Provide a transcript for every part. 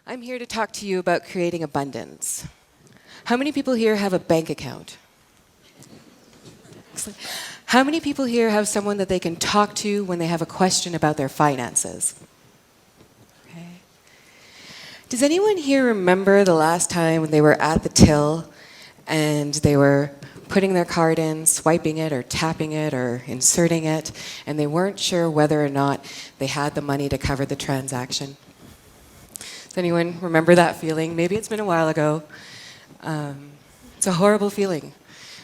I'm here to talk to you about creating abundance. How many people here have a bank account? Excellent. How many people here have someone that they can talk to when they have a question about their finances? Okay. Does anyone here remember the last time when they were at the till and they were putting their card in, swiping it or tapping it or inserting it, and they weren't sure whether or not they had the money to cover the transaction? Does anyone remember that feeling? Maybe it's been a while ago. It's a horrible feeling.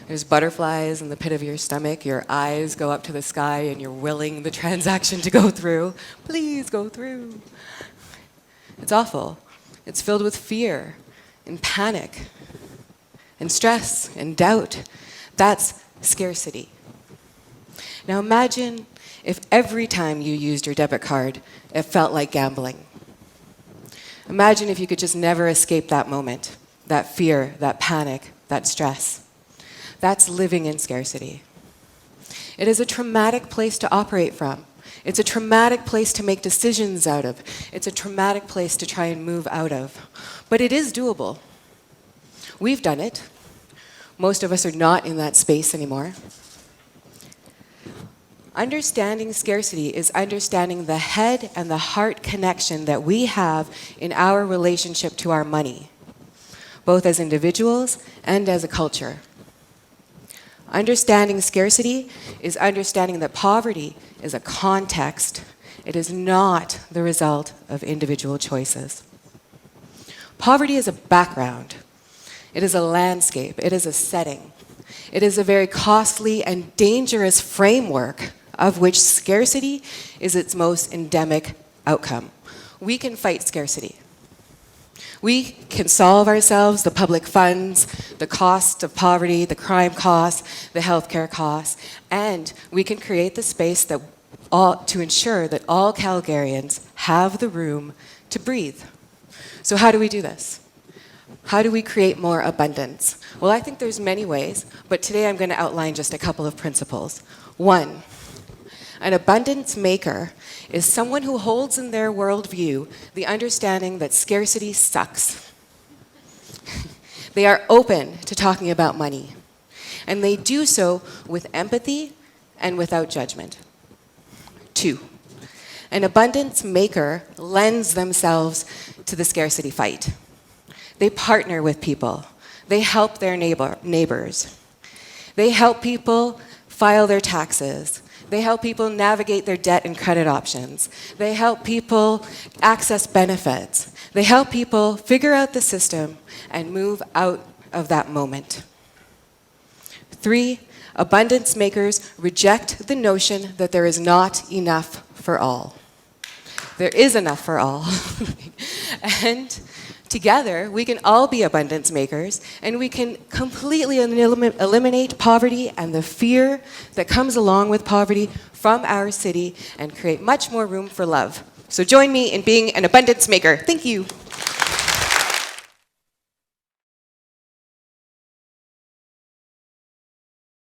There's butterflies in the pit of your stomach, your eyes go up to the sky, and you're willing the transaction to go through. Please go through. It's awful. It's filled with fear and panic and stress and doubt. That's scarcity. Now imagine if every time you used your debit card, it felt like gambling. Imagine if you could just never escape that moment, that fear, that panic, that stress. That's living in scarcity. It is a traumatic place to operate from. It's a traumatic place to make decisions out of. It's a traumatic place to try and move out of. But it is doable. We've done it. Most of us are not in that space anymore. Understanding scarcity is understanding the head and the heart connection that we have in our relationship to our money, both as individuals and as a culture. Understanding scarcity is understanding that poverty is a context. It is not the result of individual choices. Poverty is a background. It is a landscape. It is a setting. It is a very costly and dangerous framework of which scarcity is its most endemic outcome. We can fight scarcity. We can solve ourselves the public funds, the cost of poverty, the crime costs, the healthcare costs, and we can create the space to ensure that all Calgarians have the room to breathe. So how do we do this? How do we create more abundance? Well, I think there's many ways, but today I'm going to outline just a couple of principles. One, an abundance maker is someone who holds in their worldview the understanding that scarcity sucks. They are open to talking about money, and they do so with empathy and without judgment. Two, an abundance maker lends themselves to the scarcity fight. They partner with people. They help their neighbors. They help people file their taxes. They help people navigate their debt and credit options. They help people access benefits. They help people figure out the system and move out of that moment. Three, abundance makers reject the notion that there is not enough for all. There is enough for all. And together, we can all be abundance makers, and we can completely eliminate poverty and the fear that comes along with poverty from our city and create much more room for love. So join me in being an abundance maker. Thank you.